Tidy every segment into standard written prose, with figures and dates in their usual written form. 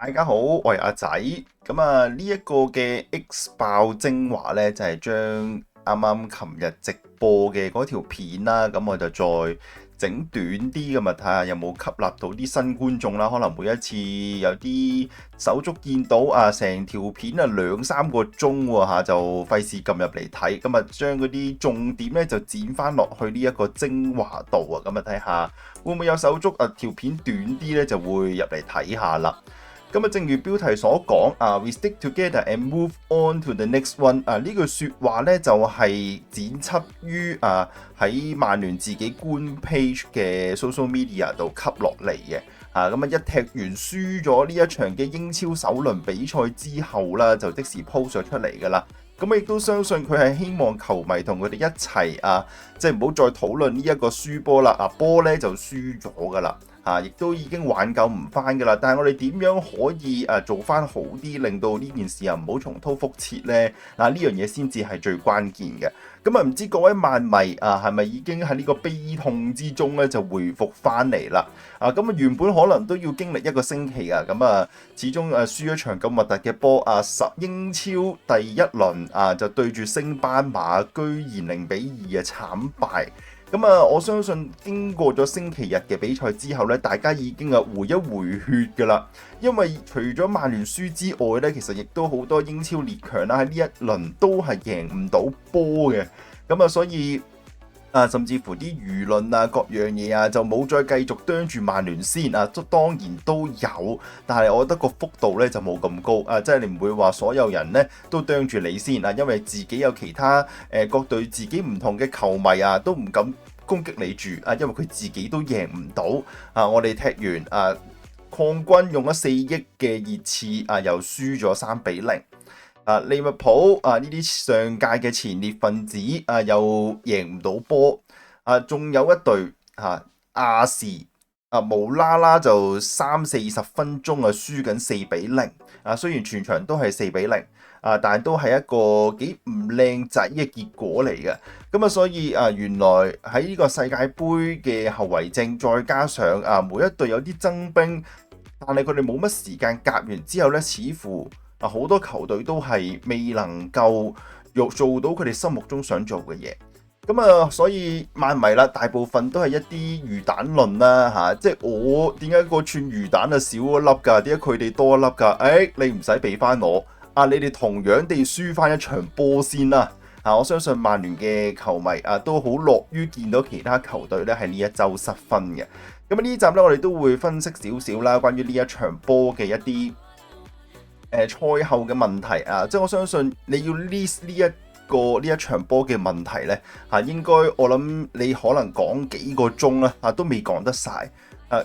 大家好，我係阿仔。呢一個嘅 X 爆精華呢，就係將啱啱琴日直播嘅嗰條片啦，咁我就再整短啲咁啊，睇下有冇吸納到啲新觀眾啦。可能每一次有啲手足見到成條片2-3個鐘喎嚇，就費事撳入嚟睇，咁啊將嗰啲重點呢，就剪翻落去呢一個精華度啊，咁啊睇下會唔會有手足條片短啲呢，就會入嚟睇下啦。正如標題所講we stick together and move on to the next one。呢句説話咧就係剪輯於喺曼聯自己官 page 嘅 social media 度吸落嚟嘅。一踢完輸咗呢一場嘅英超首輪比賽之後啦，就即時 post 咗出嚟㗎啦。咁亦都相信佢係希望球迷同佢哋一齊即係唔好再討論呢一個輸波啦。波咧就輸咗㗎啦。亦都已經挽救唔翻㗎啦，但係我哋點樣可以做翻好啲，令到呢件事唔好重蹈覆轍呢？呢樣嘢先至係最關鍵嘅。唔知各位曼迷係咪已經喺呢個悲痛之中咧就回復翻嚟啦？原本可能都要經歷一個星期始終輸咗場咁核突嘅波英超第一輪就對住升班馬，居然0-2慘敗。我相信經過咗星期日嘅比賽之後咧，大家已經回一回血㗎啦。因為除咗曼聯輸之外咧，其實亦都好多英超列強啦喺呢一輪都係贏唔到波嘅。所以甚至乎啲輿論各樣嘢就冇再繼續啄住曼聯先當然都有，但係我覺得個幅度咧就冇咁高即係你唔會話所有人咧都啄住你先因為自己有其他各隊自己唔同嘅球迷都唔敢攻擊你住因為佢自己都贏唔到我哋踢完礦軍用咗4億嘅熱刺又輸咗3-0利物浦呢啲上屆嘅前列分子又贏唔到波仲有一隊亞視無啦啦就30-40分鐘輸緊4-0雖然全場都係4-0但係都係一個幾唔靚仔嘅結果嚟嘅。所以原來喺呢個世界盃嘅後遺症，再加上每一隊有啲增兵，但係佢哋冇乜時間夾完之後呢，似乎好多球隊都係未能夠做到佢哋心目中想做嘅嘢。所以曼迷啦，大部分都係一啲魚蛋論啦即係我點解個串魚蛋少一粒㗎？點解佢哋多一粒㗎？你唔使俾翻我你哋同樣地輸翻一場波先啦。我相信曼聯嘅球迷都好樂於見到其他球隊咧喺呢一周失分嘅。呢集咧我哋都會分析少少啦，關於呢一場波嘅一啲賽後嘅問題即係我相信你要 list 呢一場波嘅問題咧應該我諗你可能講幾個鐘啦都未講得晒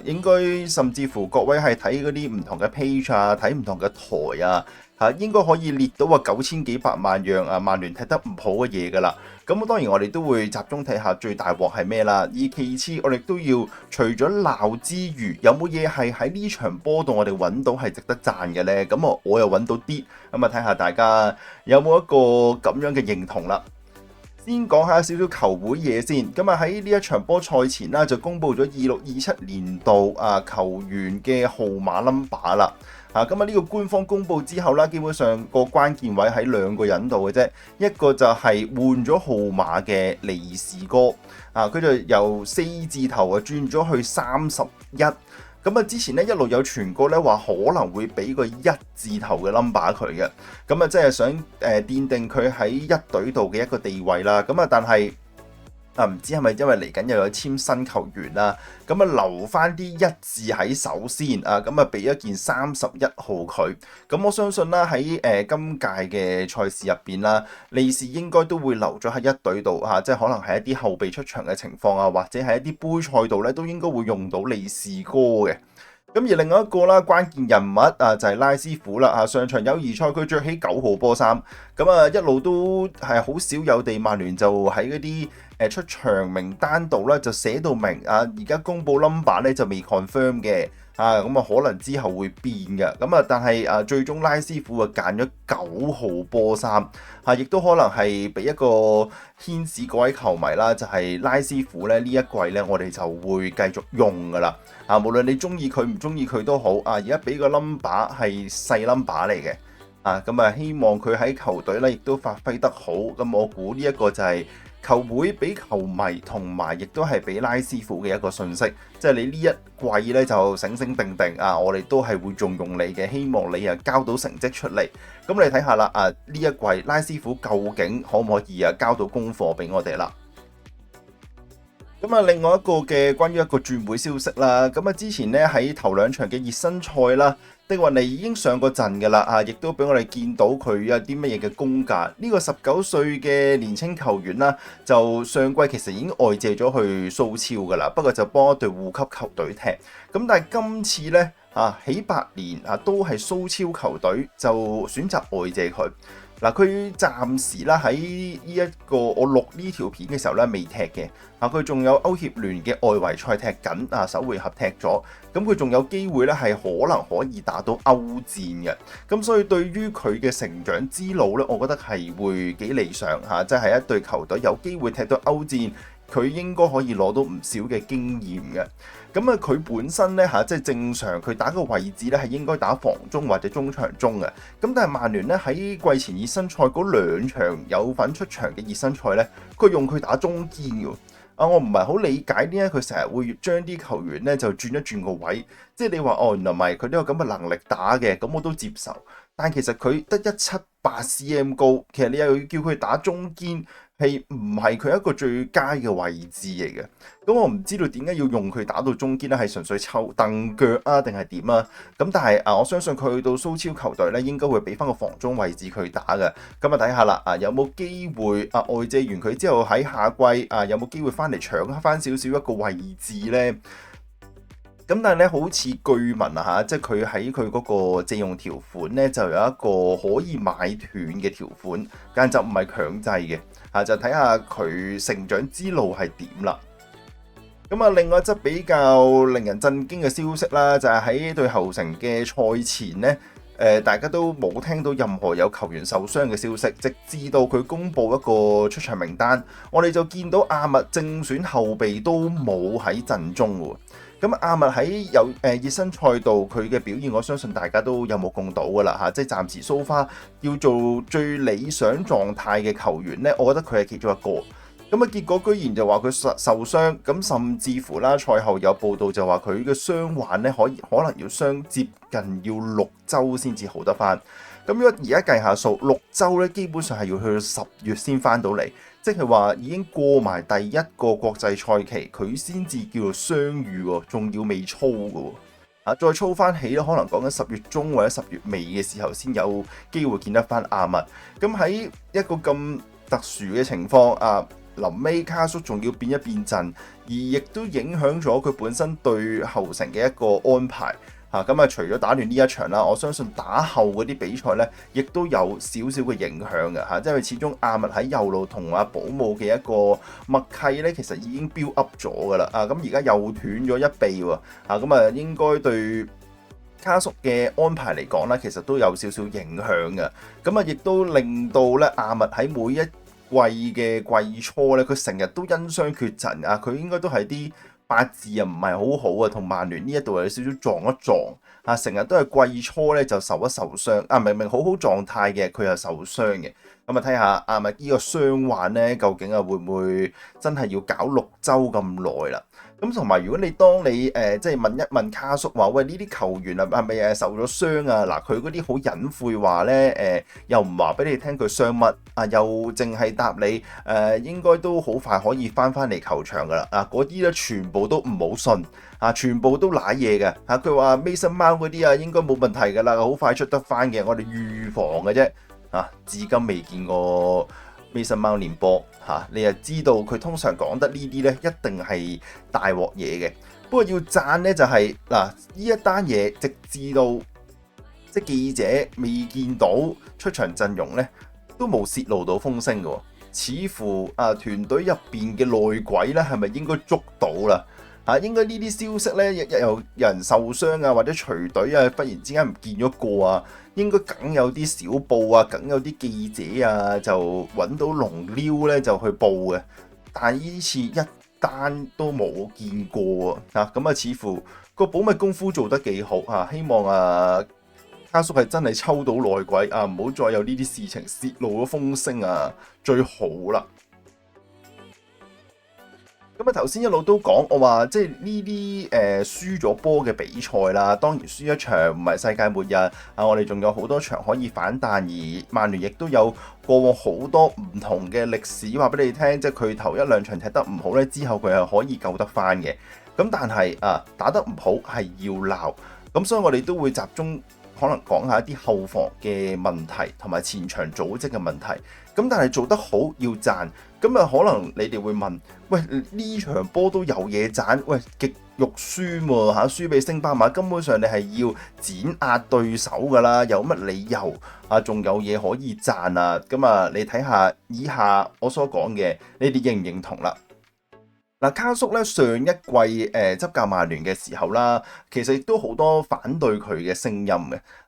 應該甚至乎各位係睇嗰啲唔同嘅 page 睇唔同嘅台應該可以列到9000幾百萬樣曼聯踢得唔好嘅嘢㗎啦。當然我哋都會集中睇下最大鑊係咩啦。而其次我哋都要除咗鬧之餘，有冇嘢係喺呢場波度我哋揾到係值得讚嘅呢？我又揾到啲，睇下大家有冇一個咁樣嘅認同啦。先講下少少球會嘢先。喺呢一場波賽前啦，就公布咗26-27年度球員嘅號碼 number 啦。呢個官方公布之後啦，基本上個關鍵位喺2個人度嘅啫。一個就係換咗號碼嘅利士哥佢就由4字頭轉咗去31。之前一路有傳過咧，話可能會俾個1字頭嘅 number 佢嘅，即係想奠定佢喺一隊度嘅一個地位啦。但係唔知係咪因為嚟緊又有簽新球員啦，留翻啲1字喺手先俾一件31號佢。我相信啦喺今屆嘅賽事入邊啦，利士應該都會留咗喺一隊度即係可能係一啲後備出場嘅情況或者係一啲杯賽度咧，都應該會用到利士哥嘅。而另外一個啦，關鍵人物就係拉斯虎啦上場友誼賽佢着起9號波衫，一路都係好少有地曼聯就喺嗰啲出場名單度咧就寫到明而家公布 number 咧就未 confirm 嘅咁啊可能之後會變嘅。咁啊但係最終拉師傅啊揀咗9號波衫，亦都可能係俾一個牽使各位球迷啦，就係拉師傅咧呢一季咧我哋就會繼續用噶啦。無論你中意佢唔中意佢都好，而家俾個 number 係細 number 嚟嘅。咁啊希望佢喺球隊咧亦都發揮得好。咁我估呢一個就係球會俾球迷同埋亦都係俾拉師傅嘅一個訊息，即係你呢一季咧就醒醒定定我哋都係會重用你嘅，希望你交到成績出嚟。咁你睇下啦，呢一季拉師傅究竟可唔可以交到功課俾我哋啦？咁啊，另外一個嘅關於一個轉會消息啦，咁啊之前咧喺頭2場嘅熱身賽啦，迪雲尼已經上過陣㗎啦，亦都俾我哋見到佢有啲乜嘢嘅功架。呢個19歲嘅年青球員啦，就上季其實已經外借咗去蘇超㗎啦，不過就幫一隊護級球隊踢。咁但係今次咧喜百年都係蘇超球隊就選擇外借佢。佢暫時啦喺呢一個我錄呢條片嘅時候咧未踢嘅，佢仲有歐協聯嘅外圍賽踢緊，首回合踢咗，咁佢仲有機會咧係可以打到歐戰嘅，咁所以對於佢嘅成長之路咧，我覺得係會幾理想嚇，即係一隊球隊有機會踢到歐戰，佢應該可以攞到唔少嘅經驗嘅。咁佢本身咧即係正常佢打個位置咧係應該打防中或者中場中嘅。咁但係曼聯咧喺季前熱身賽嗰2場有份出場嘅熱身賽咧，佢用佢打中堅嘅。我唔係好理解點解佢成日會將啲球員咧就轉一轉個位，即係你話原來唔係佢都有咁嘅能力打嘅，咁我都接受。但其實佢得178 cm 高，其實你又要叫佢打中堅，係唔係佢一個最佳嘅位置嚟嘅？咁我唔知道點解要用佢打到中堅咧，係純粹抽蹬腳定係點啊？咁但係我相信佢去到蘇超球隊咧，應該會俾翻個防中位置佢打嘅。咁睇下啦，有冇機會外借完佢之後喺下季有冇機會翻嚟搶翻少少一個位置呢？咁但係咧，好似據聞即係佢喺佢嗰個借用條款咧，就有一個可以買斷嘅條款，但就唔係強制嘅，就睇下佢成長之路係點啦。咁另外一則比較令人震驚嘅消息啦，就係喺對後城嘅賽前咧，大家都冇聽到任何有球員受傷嘅消息，直至到佢公布一個出場名單，我哋就見到阿密正選後備都冇喺陣中喎。咁阿密喺熱身賽度佢嘅表現，我相信大家都有目共睹噶啦，即係暫時蘇花要做最理想狀態嘅球員呢，我覺得佢係其中一個。咁結果居然就話佢受傷，咁甚至乎啦，賽後有報道就話佢嘅傷患呢，可能要接近要6週先至好得翻。咁如果而家計下數，6週咧基本上係要去到10月先翻到嚟，即係話已經過埋第一個國際賽期，佢先至叫做傷愈喎，仲要未操嘅喎。再操翻起咧，可能講緊10月中或者10月尾嘅時候先有機會見得翻阿密。咁喺一個咁特殊嘅情況臨尾卡叔仲要變一變陣，而亦都影響咗佢本身對後程嘅一個安排。除咗打亂呢一場啦，我相信打後嗰啲比賽呢，亦都有少少嘅影響嘅，即係始終阿密喺右路同阿保姆嘅一個默契呢，其實已經 build up 咗噶啦。咁而家又斷咗一臂喎，應該對卡叔嘅安排嚟講呢，其實都有少少影響嘅。咁亦都令到咧阿密喺每一季嘅季初咧，佢成日都因傷缺陣佢應該都係啲八字唔係好好啊，同曼聯呢一度有少少撞一撞成日都係季初咧就受傷明明好狀態嘅，佢又受傷嘅。咁睇下阿密呢個傷患咧，究竟會唔會真係要搞6週咁耐啦？咁同埋如果當你即係問一問卡叔話，喂，呢啲球員係咪受咗傷啊？嗱，佢嗰啲好隱晦話咧，又唔話俾你聽佢傷乜又淨係答你應該都好快可以翻嚟球場噶啦。嗰啲咧全部都唔好信全部都賴嘢嘅佢話 Mason Mount 嗰啲應該冇問題噶啦，好快出得翻嘅，我哋預防嘅啫。至今未見過 Mason Mount 練波你又知道佢通常講得呢啲咧，一定係大鑊嘢嘅。不過要讚咧就係呢一單嘢，直至到即係記者未見到出場陣容咧，都冇泄露到風聲嘅。似乎團隊入邊嘅內鬼咧，係咪應該捉到啦？應該呢啲消息呢，有人受傷啊，或者隨隊啊，忽然之間唔見咗個啊，應該梗有啲小報啊，梗有啲記者啊，就揾到龍溜呢，就去報嘅。但係呢次一單都冇見過啊！咁啊，似乎個保密功夫做得幾好啊！希望卡叔係真係抽到內鬼啊，唔好再有呢啲事情泄露咗風聲啊，最好啦。咁啊，頭先一路都講，我話即係呢啲輸咗波嘅比賽啦，當然輸一場唔係世界末日啊，我哋仲有好多場可以反彈，而曼聯亦都有過往好多唔同嘅歷史話俾你聽，即係佢頭一兩場踢得唔好呢，之後佢係可以救得翻嘅。咁但係打得唔好係要鬧，咁所以我哋都會集中可能講下一啲後防嘅問題同埋前場組織嘅問題。咁但係做得好要讚，咁啊可能你哋會問，喂，呢場波都有嘢讚，喂，極肉酸喎嚇，輸俾星巴馬，根本上你係要碾壓對手㗎啦，有乜理由仲有嘢可以讚啊？咁啊，你睇下以下我所講嘅，你哋認唔認同啦？嗱，卡叔咧上一季執教曼聯嘅時候啦，其實亦都好多反對佢嘅聲音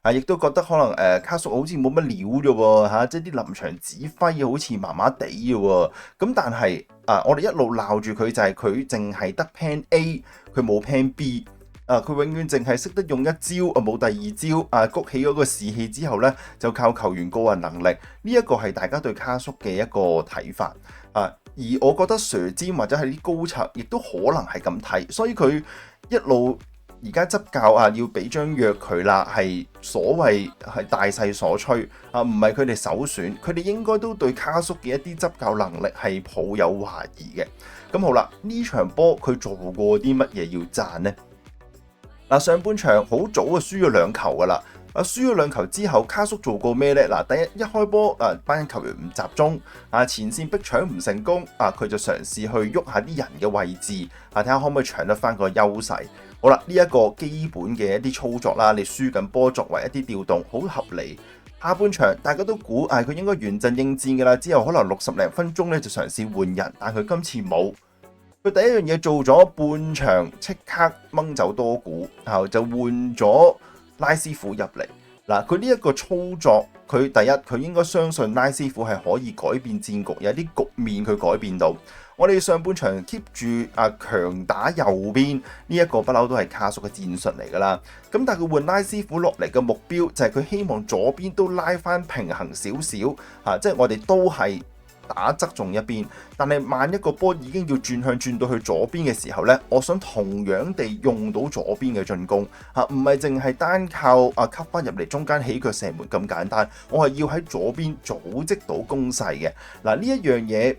嘅，亦都覺得可能卡叔好似冇乜料啫喎嚇，即係啲臨場指揮好似麻麻地嘅喎。咁但係我哋一路鬧住佢就係佢淨係得 Plan A，佢冇 Plan B。佢永遠淨係識得用一招，冇第二招，谷起嗰個士氣之後呢，就靠球員個人能力。呢一個係大家對卡叔嘅一個睇法。而我覺得 Sir 詹或者係啲高層亦都可能係咁睇，所以佢一路而家執教要俾張約佢啦，係所謂係大勢所趨唔係佢哋首選，佢哋應該都對卡叔嘅一啲執教能力係抱有懷疑嘅。咁好啦，呢場波佢做過啲乜嘢要讚呢？上半場好早就輸咗2球噶啦。輸咗2球之後，卡叔做過咩呢？第一開波班球員唔集中，前線逼搶唔成功，佢就嘗試去喐下啲人嘅位置，睇下可唔可以搶得翻個優勢。好啦，呢一個基本嘅一啲操作啦，你輸緊波作為一啲調動，好合理。下半場大家都估佢應該原陣應戰噶啦，之後可能60零分鐘咧就嘗試換人，但佢今次冇。佢第一樣嘢做咗半場，即刻掹走多股，然後就換咗拉師傅入嚟。佢呢一個操作，佢第一佢應該相信拉師傅係可以改變戰局，有啲局面佢改變到。我哋上半場 keep 住強打右邊呢一個不嬲都係卡叔嘅戰術嚟㗎啦。咁但係佢換拉師傅落嚟嘅目標就係佢希望左邊都拉翻平衡少少，即係我哋都係打側重一邊，但係萬一個波已經要轉到去左邊嘅時候呢，我想同樣地用到左邊嘅進攻唔係淨係單靠吸翻入嚟中間起腳射門咁簡單，我係要喺左邊組織到攻勢嘅。呢一樣嘢，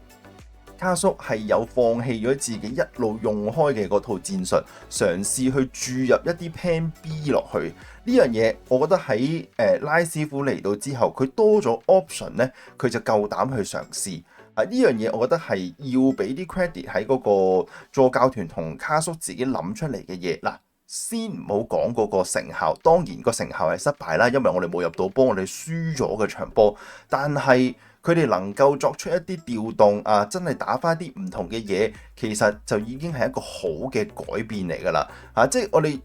卡叔係有放棄咗自己一路用開嘅嗰套戰術，嘗試去注入一啲 Plan B 落去。呢樣嘢我覺得喺拉師傅嚟到之後，佢多咗 option 呢，佢就夠膽去嘗試。呢樣嘢我覺得係要俾啲 credit 喺嗰個助教團同卡叔自己諗出嚟嘅嘢。先唔好講嗰個成效，當然個成效係失敗啦，因為我哋冇入到波，我哋輸咗嘅場波。但係佢哋能夠作出一啲調動真係打返啲唔同嘅嘢，其實就已經係一個好嘅改變嚟㗎啦。即係我哋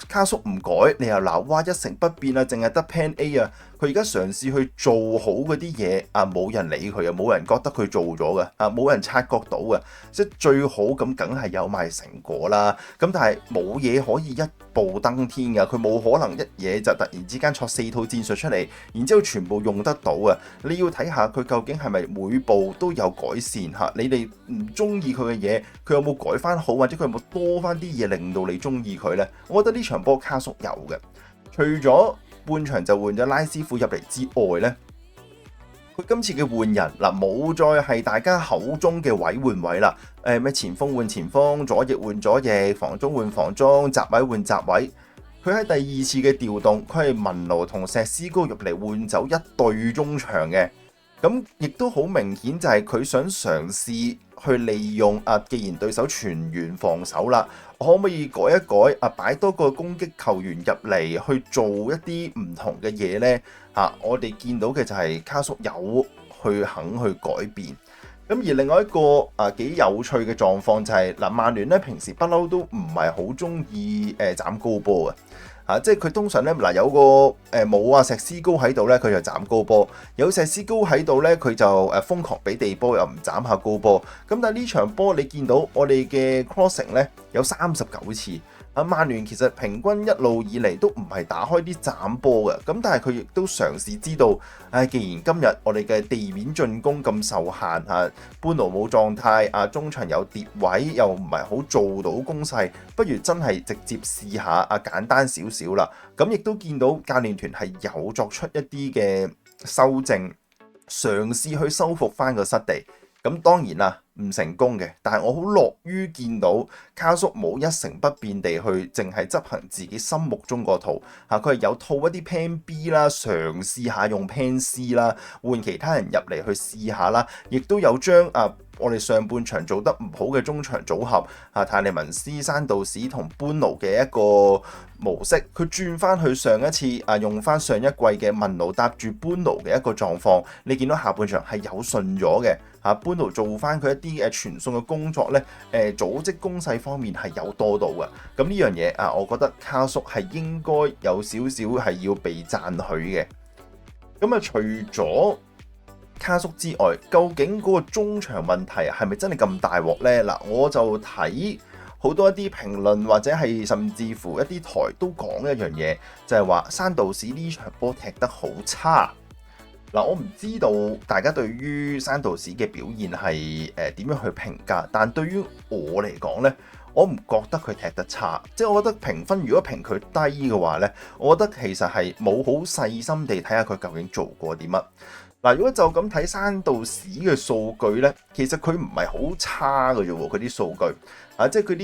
卡叔唔改，你又鬧哇一成不變淨係得 Plan A 佢而家嘗試去做好嗰啲嘢冇人理佢冇人覺得佢做咗嘅冇人察覺到嘅，即係最好咁梗係有埋成果啦。咁但係冇嘢可以一步登天㗎，佢冇可能一嘢就突然之間錯4套戰術出嚟，然之後全部用得到啊！你要睇下佢究竟係咪每步都有改善你哋唔中意佢嘅嘢，佢有冇改翻好，或者佢有冇多翻啲嘢令到你中意佢呢？我覺得呢場波卡叔有嘅，除咗半場就換咗拉師傅入嚟之外呢，佢今次嘅換人冇再係大家口中嘅位換位啦，咩前鋒換前鋒，左翼換左翼，防中換防中，閘位換閘位。佢喺第二次嘅調動，佢係文奴同石斯高入嚟換走一對中場嘅，咁亦都好明顯就係佢想嘗試去利用既然對手全員防守啦，可唔可以改一改擺多個攻擊球員入嚟去做一啲唔同嘅嘢呢？我哋見到嘅就係卡叔有去肯去改變。咁而另外一個幾有趣嘅狀況就係嗱，曼聯咧平時不嬲都唔係好中意斬高波嘅。即係佢通常咧嗱，有個冇石斯高喺度咧，佢就斬高波；有石斯高喺度咧，佢就瘋狂俾地波，又唔斬下高波。咁但係呢場波你見到我哋嘅 crossing 咧有39次。曼聯其實平均一路以嚟都唔係打開啲斬波嘅，咁但係佢亦都嘗試知道，既然今日我哋嘅地面進攻咁受限嚇，般奴冇狀態，中場有跌位，又唔係好做到攻勢，不如真係直接試下簡單少少啦。咁亦都見到教練團係有作出一啲嘅修正，嘗試去修復翻個失地。咁當然啦，唔成功嘅，但係我好樂於見到卡叔冇一成不變地去淨係執行自己心目中個套嚇，佢係有套一啲 Plan B 啦，嘗試下用 Plan C 啦，換其他人入嚟去試下啦，亦都有將我哋上半場做得唔好嘅中場組合泰利文斯、山道士同般奴嘅一個模式，佢轉翻去上一次用翻上一季嘅文奴搭住般奴嘅一個狀況，你見到下半場係有順咗嘅。般奴做翻佢一啲傳送嘅工作咧，組織攻勢方面係有多到嘅。咁呢樣嘢我覺得卡叔係應該有少少係要被讚許嘅。咁除咗卡叔之外，究竟嗰個中場問題係咪真係咁大鑊呢？嗱，我就睇好多一啲評論或者係甚至乎一啲台都講一樣嘢，就係話山道士呢場波踢得好差。嗱，我唔知道大家對於山道士嘅表現係點樣去評價，但對於我嚟講呢，我唔覺得佢踢得差，即係我覺得評分如果評佢低嘅話呢，我覺得其實係冇好細心地睇下佢究竟做過啲乜。嗱，如果就咁睇山道士嘅數據呢，其實佢唔係好差嘅啫喎，佢啲數據即係佢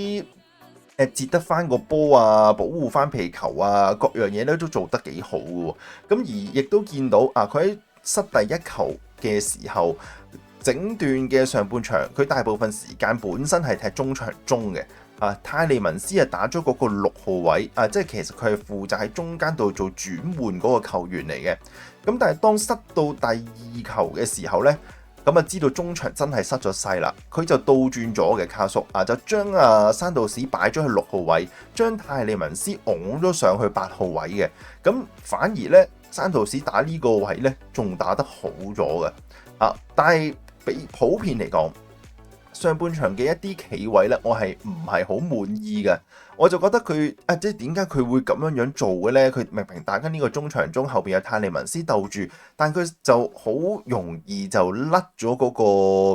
啲接得翻個波保護翻皮球各樣嘢咧都做得幾好嘅喎。咁而亦都見到佢喺失第一球嘅時候，整段嘅上半場佢大部分時間本身係踢中場中嘅。泰利文斯打咗嗰個6號位，即係其實佢係負責喺中間度做轉換嗰個球員嚟嘅。咁但係當失到第2球嘅時候呢，咁知道中場真係失咗勢啦，佢就倒轉咗嘅卡叔就將山道士擺咗去6號位，將泰利文斯拱咗上去8號位嘅。咁反而呢，山道士打呢個位呢，仲打得好咗嘅。但係比普遍嚟講，上半場嘅一啲企位咧，我係唔係好滿意嘅。我就覺得佢即係點解佢會咁樣做嘅咧？佢明明打緊呢個中場中，後邊有泰利文斯鬥住，但佢就好容易就甩咗嗰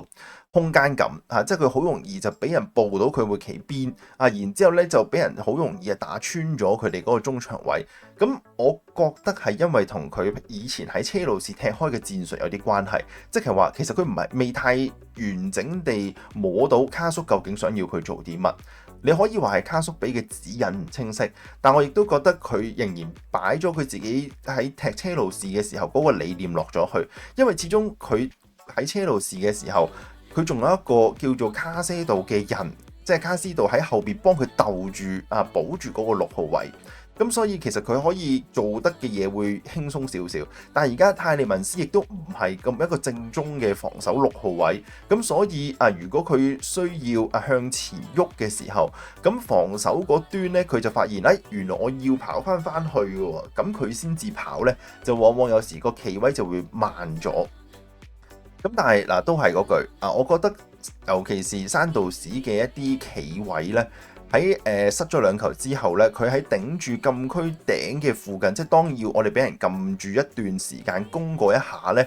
個空間感即係佢好容易就俾人報到佢會企邊然之後咧就俾人好容易打穿咗佢哋嗰個中場位。咁我覺得係因為同佢以前喺車路士踢開嘅戰術有啲關係，即係話其實佢唔係未太完整地摸到卡叔究竟想要佢做啲乜。你可以話係卡叔俾嘅指引唔清晰，但我亦都覺得佢仍然擺咗佢自己喺踢車路士嘅時候嗰個理念落咗去，因為始終佢喺車路士嘅時候，佢仲有一個叫做卡西度嘅人，即係卡斯度喺後邊幫佢鬥住保住嗰個6號位。咁所以其實佢可以做得嘅嘢會輕鬆少少，但係而家泰利文斯亦都唔係咁一個正宗嘅防守6號位，咁所以如果佢需要向前喐嘅時候，咁防守嗰端呢，佢就發現原來我要跑翻去嘅，咁佢先至跑呢，就往往有時個企位就會慢咗。咁但係都係嗰句我覺得尤其是山道士嘅一啲企位呢，喺失咗2球之後呢，佢喺頂住禁區頂嘅附近，即係當要我哋俾人撳住一段時間攻過一下呢，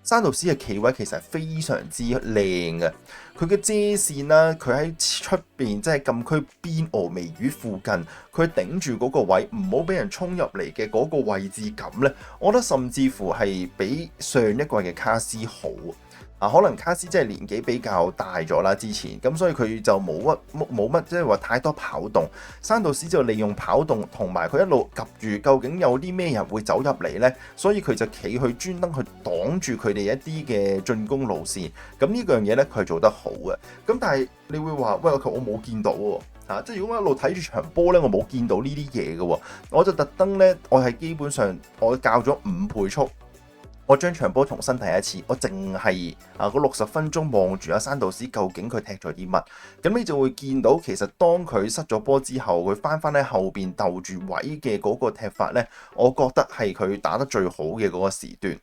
山道士嘅企位其實係非常之靚嘅。佢嘅遮線啦，佢喺出邊即係禁區邊峨眉魚附近，佢頂住嗰個位，唔好俾人衝入嚟嘅嗰個位置感呢，我覺得甚至乎係比上一季嘅卡斯好。可能卡斯即係年紀比較大咗啦，之前咁所以佢就冇乜即係話太多跑動。山道士就利用跑動同埋佢一路及住究竟有啲咩人會走入嚟呢，所以佢就企去專登去擋住佢哋一啲嘅進攻路線。咁呢樣嘢呢，佢係做得好嘅。咁但係你會話喂，我冇見到喎。即係如果我一路睇住場波呢，我冇見到呢啲嘢嘅喎，我就特登呢，我係基本上我校咗5倍速。我將場波重新睇一次，我淨係嗰60分鐘望住阿山道士究竟佢踢咗啲乜，咁你就會見到其實當佢失咗波之後，佢翻喺後邊鬥住位嘅嗰個踢法呢，我覺得係佢打得最好嘅嗰個時段。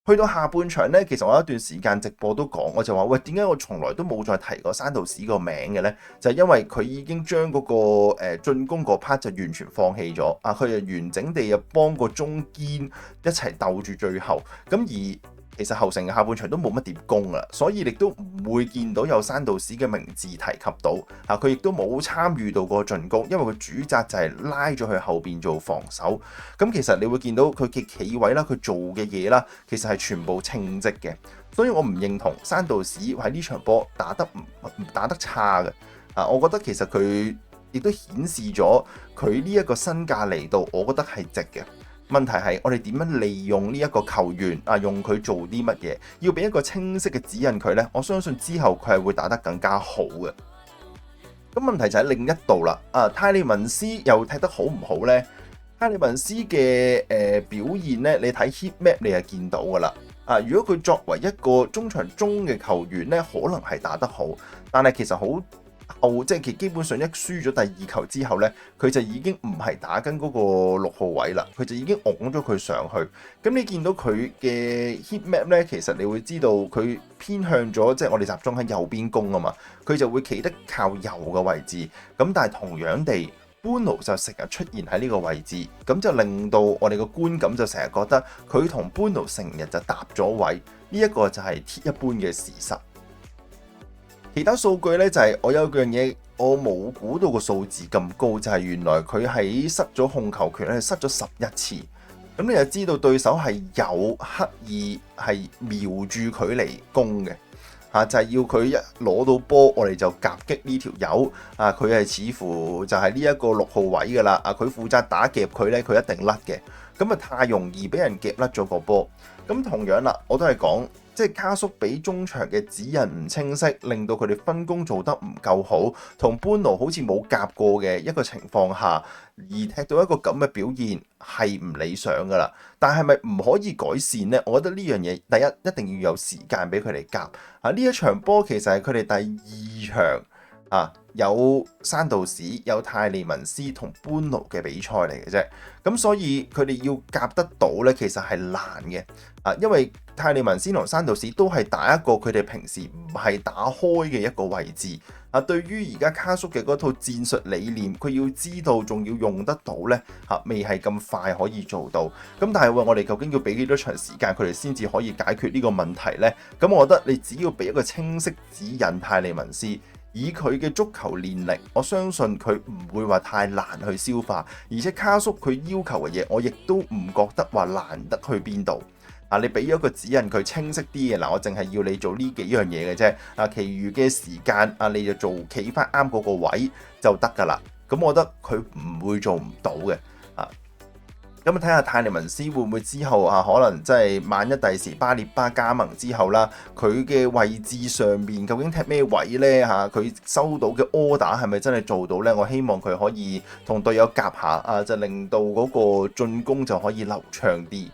去到下半場呢，其實我有一段時間直播都講，我就話喂，點解我從來都冇再提過山道士個名嘅呢？就係因為佢已經將嗰個進攻嗰 part 就完全放棄咗，佢就完整地又幫個中堅一齊鬥住最後，咁而其實後程嘅下半場都冇乜點攻啦，所以亦都唔會見到有山道士嘅名字提及到，佢亦都冇參與到個進攻，因為佢主責就係拉咗去後邊做防守。咁其實你會見到佢嘅企位啦，佢做嘅嘢啦，其實係全部稱職嘅，所以我唔認同山道士喺呢場波打得差嘅。我覺得其實佢亦都顯示咗佢呢一個身價嚟到，我覺得係值嘅。問題係我哋點樣利用呢一個球員用佢做啲乜嘢？要俾一個清晰嘅指引佢呢，我相信之後佢係會打得更加好嘅。咁問題就喺另一度啦。泰利文斯又踢得好唔好呢？泰利文斯嘅表現呢，你睇 heat map 你就見到噶啦。如果佢作為一個中場中嘅球員呢，可能係打得好，但係其實好即係其基本上一輸咗第二球之後呢，佢就已經唔係打緊嗰個6號位啦，佢就已經拱咗佢上去。咁你見到佢嘅 heat map 呢，其實你會知道佢偏向咗，即係我哋集中喺右邊攻啊嘛，佢就會企得靠右嘅位置。咁但係同樣地，Bruno 就成日出現喺呢個位置，咁就令到我哋個觀感就成日覺得佢同 Bruno 成日就搭咗位，呢一個就係鐵一般嘅事實。其他數據呢，就係我有樣嘢我冇估到個數字咁高，就係原來佢喺失咗控球權咧，失咗11次。咁你就知道對手係有刻意係瞄住佢嚟攻嘅，就係要佢一攞到波，我哋就夾擊呢條友。佢係似乎就係呢一個6號位噶啦。佢負責打夾佢呢，佢一定甩嘅。咁太容易俾人夾甩咗個波。咁同樣啦，我都係講。即係卡叔俾中場嘅指引唔清晰，令到佢哋分工做得唔夠好，同般奴好似冇夾過嘅一個情況下，而踢到一個咁嘅表現係唔理想㗎啦。但係咪唔可以改善呢？我覺得呢樣嘢第一定要有時間俾佢哋夾。呢一場波其實係佢哋第2場有山道士、有泰利文斯同般奴嘅比賽嚟嘅啫。咁所以佢哋要夾得到呢，其實係難嘅。因為泰利文斯同山道士都係打一個佢哋平時唔係打開嘅一個位置。對於而家卡叔嘅嗰套戰術理念，佢要知道仲要用得到呢，未係咁快可以做到。咁但係我哋究竟要俾幾多長時間佢哋先至可以解決呢個問題呢？咁我覺得你只要俾一個清晰指引泰利文斯，以佢嘅足球練力，我相信佢唔會話太難去消化。而且卡叔佢要求嘅嘢，我亦都唔覺得話難得去邊度。你俾咗個指引佢清晰啲嘅，我淨係要你做呢幾樣嘢嘅啫。其餘嘅時間你就做企翻啱嗰個位就得噶啦。咁我覺得佢唔會做唔到嘅。咁睇下泰利文斯會唔會之後可能即係萬一第時巴列巴加盟之後啦，佢嘅位置上面究竟踢咩位呢？佢收到嘅 order 係咪真係做到呢？我希望佢可以同隊友夾下就令到嗰個進攻就可以流暢啲。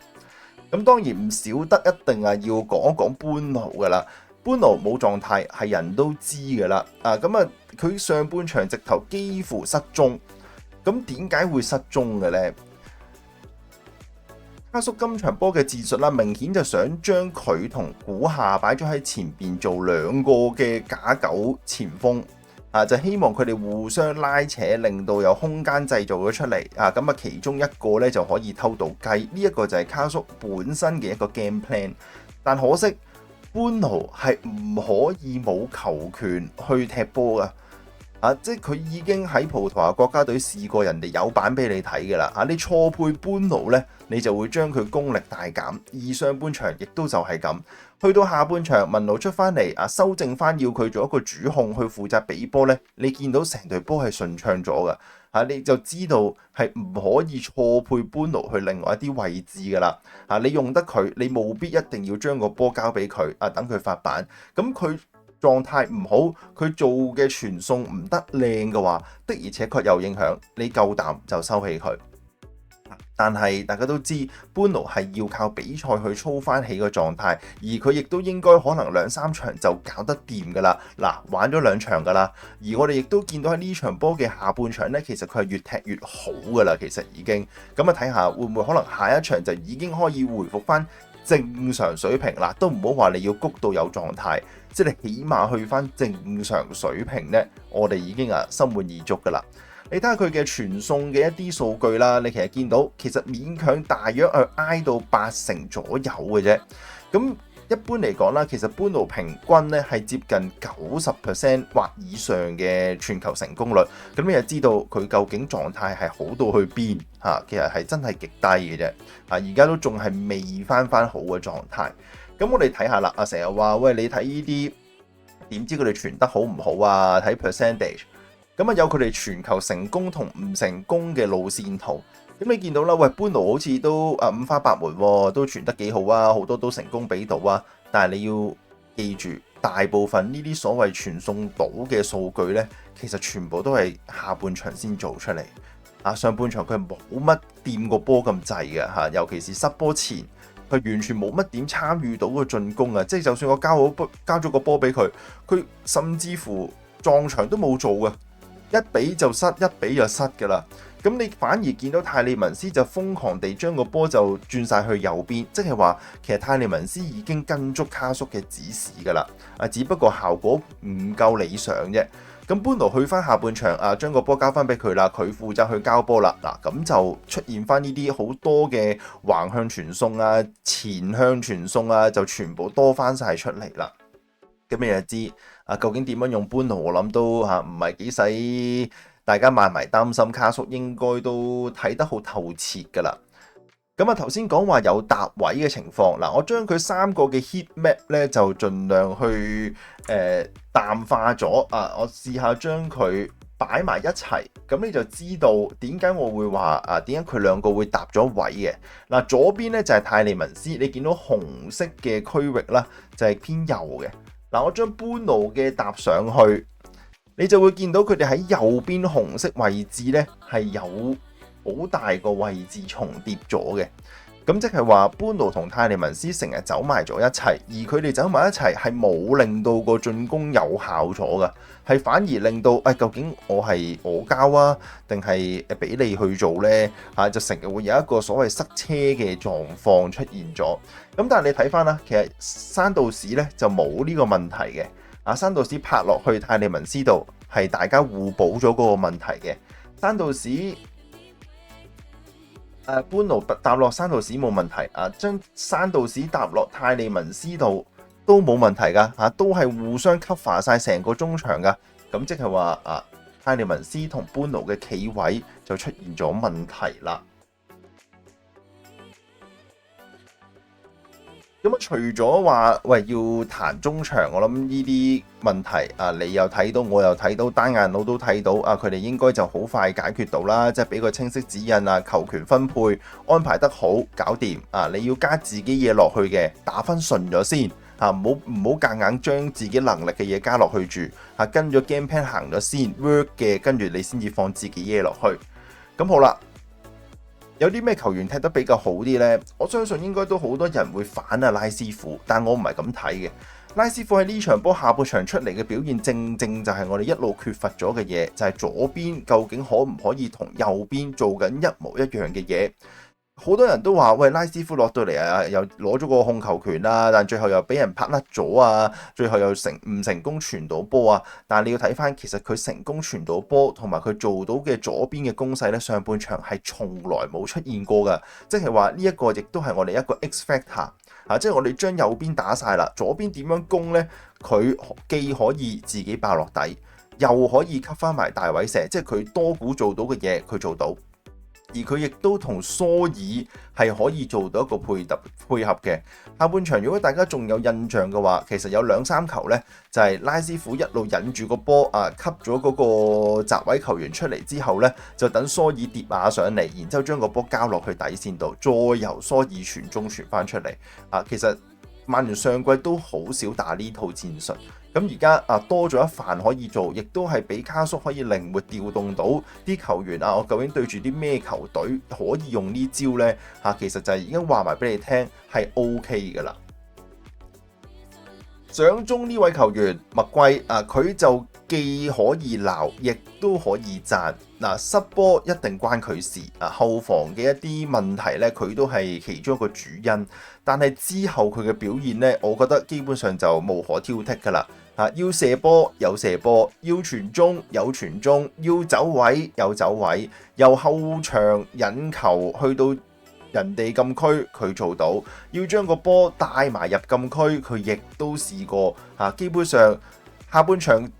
咁當然唔少得一定要講一講般奴噶啦，般奴冇狀態係人都知噶啦。佢上半場直頭幾乎失蹤。咁點解會失蹤嘅呢？卡叔今場波嘅戰術啦，明顯就想將佢同古夏擺咗喺前邊做2個嘅假九前鋒。就希望佢哋互相拉扯，令到有空間製造咗出嚟。其中一個咧就可以偷到雞。呢一個就係卡叔本身嘅一個 game plan。但可惜，般奴係唔可以冇球權去踢波噶。即係佢已經喺葡萄牙國家隊試過，人哋有版俾你睇㗎啦。你錯配般奴呢，你就會將佢功力大減。而上半場亦都就係咁，去到下半場，文奴出翻嚟修正翻，要佢做一個主控去負責俾波呢。你見到成隊波係順暢咗㗎。你就知道係唔可以錯配般奴去另外一啲位置㗎啦。你用得佢，你務必一定要將個波交俾佢等佢發板。咁佢狀態唔好，佢做嘅傳送唔得靚嘅話，的而且確有影響。你夠膽就收起佢。但係大家都知，般奴係要靠比賽去操翻起個狀態，而佢亦都應該可能2-3場就搞得掂㗎啦。嗱，玩咗2場㗎啦，而我哋亦都見到喺呢場波嘅下半場呢，其實佢係越踢越好㗎啦。其實已經咁啊，睇下會唔會可能下一場就已經可以回復翻正常水平啦。都唔好話你要谷到有狀態，即係你起碼去翻正常水平呢，我哋已經心滿意足㗎啦。你睇下佢嘅傳送嘅一啲數據啦，你其實見到其實勉強大約係挨到80%左右嘅啫。咁一般嚟講啦，其實般奴平均咧係接近90% 或以上嘅傳球成功率。咁你就知道佢究竟狀態係好到去邊嚇？其實係真係極低嘅啫。而家都仲係未翻好嘅狀態。咁我哋睇下啦，成日話喂，你睇呢啲點知佢哋傳得好唔好啊？睇 percentage。咁有佢哋傳球成功同唔成功嘅路線圖。咁你見到啦，喂，般奴好似都五花八門喎，都傳得幾好啊，好多都成功俾到啊。但係你要記住，大部分呢啲所謂傳送到嘅數據呢，其實全部都係下半場先做出嚟。上半場佢冇乜掂個波咁滯嘅嚇，尤其是失波前，佢完全冇乜點參與到個進攻啊！即係就算我交咗個波俾佢，佢甚至乎撞牆都冇做嘅。一比就失，一比就失㗎啦。咁你反而見到泰利文斯就瘋狂地將個波就轉晒去右邊，即係話其實泰利文斯已經跟足卡叔嘅指示㗎啦。只不過效果唔夠理想啫。咁般奴去翻下半場將個波交翻俾佢啦，佢負責去交波啦。嗱，咁就出現翻呢啲好多嘅橫向傳送前向傳送就全部多翻晒出嚟啦。咁你就知究竟點樣用般奴？我諗都唔係幾使大家買埋擔心，卡叔應該都睇得好透徹㗎啦。咁頭先講話有搭位嘅情況，嗱，我將佢3個嘅 heat map 咧就盡量去淡化咗我試下將佢擺埋一齊，咁你就知道點解我會話點解佢2個會搭咗位嘅。嗱，左邊咧就係泰利文斯，你見到紅色嘅區域啦，就係偏右嘅。嗱，我將般奴嘅搭上去，你就會見到佢哋喺右邊紅色位置呢係有好大個位置重疊咗嘅。咁即係話般奴同泰利文斯成日走埋咗一齊，而佢哋走埋一齊係冇令到個進攻有效咗㗎，係反而令到究竟我係我交定係俾你去做呢？就成日會有一個所謂塞車嘅狀況出現咗。咁但係你睇翻啦，其實山道士呢就冇呢個問題嘅。山道士拍落去泰利文斯度係大家互補咗嗰個問題嘅。山道士般奴搭落山道士冇問題，將山道士搭落泰利文斯度都冇問題噶，都係互相 cover 晒成個中場噶。咁即係話泰利文斯同般奴嘅企位就出現咗問題啦。咁除咗話喂要彈中場，我諗呢啲問題你又睇到，我又睇到，單眼佬都睇到佢哋應該就好快解決到啦，即係俾個清晰指引球權分配安排得好，搞掂你要加自己嘢落去嘅，打分順咗先唔好夾硬將自己能力嘅嘢加落去住跟咗 game plan 行咗先 work 嘅，跟住你先至放自己嘢落去。咁好啦。有啲咩球員踢得比較好啲呢？我相信應該都好多人會反拉斯庫，但我唔係咁睇嘅。拉斯庫喺呢場波下半場出嚟嘅表現，正正就係我哋一路缺乏咗嘅嘢，就係左邊究竟可唔可以同右邊做緊一模一樣嘅嘢？好多人都話喂，拉斯庫落到嚟又攞咗個控球權但最後又俾人拍甩咗最後又唔成功傳到波但係你要睇翻，其實佢成功傳到波同埋佢做到嘅左邊嘅攻勢咧，上半場係從來冇出現過噶，即係話呢一個亦都係我哋一個 X factor 即係我哋將右邊打晒啦，左邊點樣攻呢？佢既可以自己爆落底，又可以吸翻埋大位射，即係佢多股做到嘅嘢，佢做到。而佢亦都同蘇爾係可以做到一個配合嘅。下半場如果大家仲有印象嘅話，其實有2-3球呢，就係拉斯庫一路引住個波吸咗嗰個閘位球員出嚟之後呢，就等蘇爾跌馬上嚟，然之後將個波交落去底線度，再由蘇爾傳中傳翻出嚟其實曼聯上季都好少打呢套戰術，咁而家多咗一範可以做，亦都係俾卡叔可以靈活調動到啲球員我究竟對住啲咩球隊可以用呢招呢？其實就係已經話埋俾你聽係 OK 噶啦。掌中呢位球員麥圭佢就既可以鬧，亦都可以讚。失波一定關佢事後防嘅一啲問題呢，佢都係其中一個主因。但係之後佢嘅表現呢，我覺得基本上就無可挑剔噶啦。要射波有射波，要傳中有傳中，要走位有走位，由後場引球去到人哋禁區佢做到，要將個波帶埋入禁區佢亦都試過。基本上下半場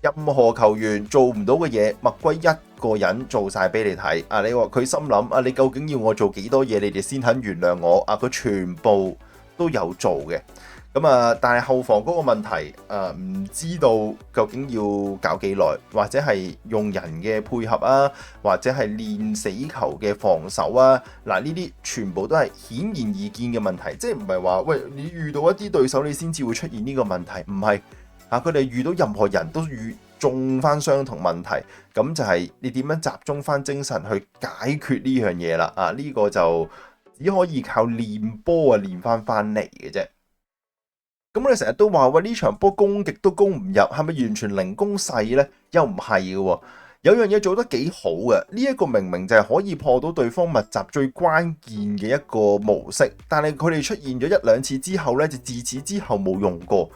任何球員做唔到嘅嘢，麥圭一個人做晒俾你睇。你話佢心諗你究竟要我做幾多嘢，你哋先肯原諒我？佢全部都有做嘅。但係後防嗰個問題唔知道究竟要搞幾耐，或者係用人嘅配合或者係練死球嘅防守呢啲全部都係顯然易見嘅問題，即係唔係話喂你遇到一啲對手你先至會出現呢個問題，唔係佢哋遇到任何人都中翻相同問題，咁就係你點樣集中翻精神去解決呢樣嘢啦。呢個就只可以靠練波練翻嚟嘅啫。咁我哋成日都話喂，呢場波攻極都攻唔入，係咪完全零攻勢呢？又唔係嘅，有樣嘢做得幾好嘅。呢一個明明就係可以破到對方密集最關鍵嘅一個模式，但係佢哋出現咗一兩次之後呢，就自此之後冇用過。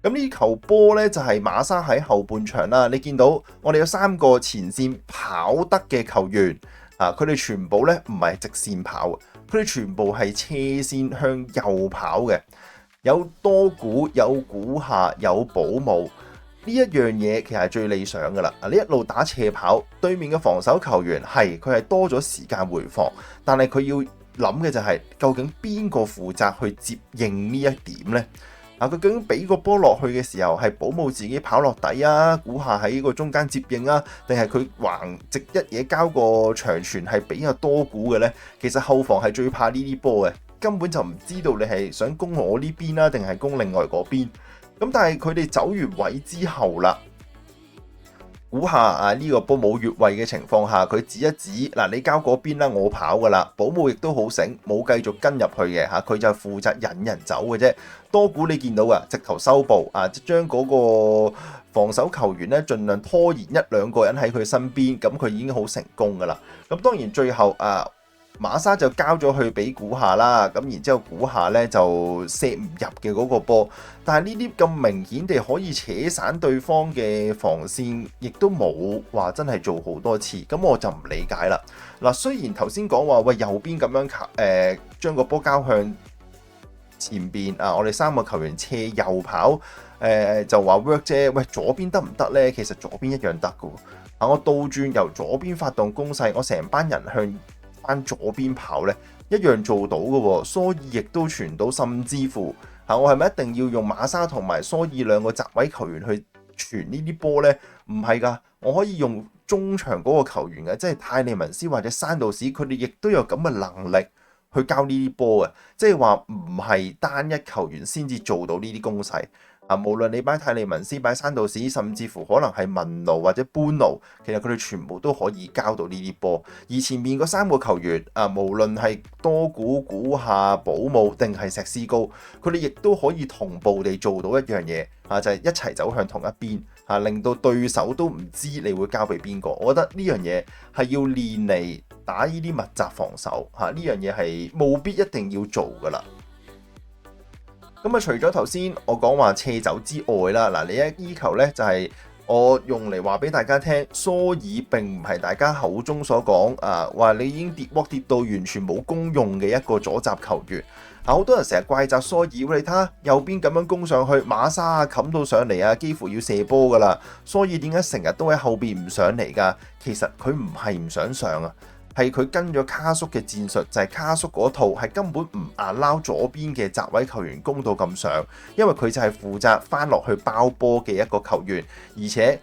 咁呢球波呢，就係馬沙喺後半場啦，你見到我哋有3個前線跑得嘅球員佢哋全部呢唔係直線跑，佢哋全部係車線向右跑嘅。有多股，有股下，有保姆，呢一樣嘢其實係最理想噶啦。你一路打斜跑，對面嘅防守球員佢係多咗時間回防，但係佢要諗嘅就係究竟邊個負責去接應呢一點呢？佢究竟俾個波落去嘅時候係保姆自己跑落底股下喺個中間接應定係佢橫直一嘢交個長傳係比較多股嘅呢？其實後防係最怕呢啲波嘅。根本就唔知道你係想攻我呢邊定係攻另外嗰邊。咁但係佢哋走完位之後啦，估下呢個波冇越位嘅情況下，佢指一指你交嗰邊啦，我跑噶啦。保姆亦都好醒，冇繼續跟入去嘅佢就負責引人走嘅啫。多股你見到直頭收步將嗰個防守球員呢盡量拖延1、2個人喺佢身邊，咁佢已經好成功噶啦。咁當然最後馬沙就交咗去俾古夏啦，咁然之後古夏呢就射唔入嘅嗰個波，但係呢啲咁明顯地可以扯散對方嘅防線，亦都冇話真係做好多次，咁我就唔理解啦。雖然頭先講話喂右邊咁樣將個波交向前邊我哋3個球員斜右跑就話 work 啫，喂左邊得唔得呢？其實左邊一樣得㗎喎。我倒轉由左邊發動攻勢，我成班人向翻左邊跑呢，一樣做到嘅，所以亦都傳到，甚至乎我係咪一定要用馬沙同埋蘇爾2個閘位球員去傳呢啲波呢？唔係噶，我可以用中場嗰個球員嘅，即係泰利文斯或者山道士，佢哋亦都有咁嘅能力去交呢啲波嘅，即係話唔係單一球員先至做到呢啲攻勢。無論你擺泰利文斯、擺山道士，甚至乎可能係文奴或者班奴，其實佢哋全部都可以交到呢啲波。而前面嗰3個球員無論係多股、股下、保姆定係石斯高，佢哋亦都可以同步地做到一樣嘢就係一齊走向同一邊令到對手都唔知你會交俾邊個。我覺得呢樣嘢係要練嚟打呢啲密集防守呢樣嘢係務必一定要做噶啦。咁除咗頭先我講話斜走之外啦，你一依球呢就係我用嚟話俾大家聽，蘇爾並唔係大家口中所講話你已經跌鑊跌到完全冇功用嘅一個左閘球員。好多人成日怪責蘇爾，你睇下右邊咁樣攻上去，馬沙冚到上嚟幾乎要射波噶啦。蘇爾點解成日都喺後邊唔上嚟噶？其實佢唔係唔想上係佢跟咗卡叔嘅戰術，就係卡叔嗰套係根本唔allow左邊嘅閘位球員攻到咁上，因為佢就係負責翻落去包波嘅一個球員，而且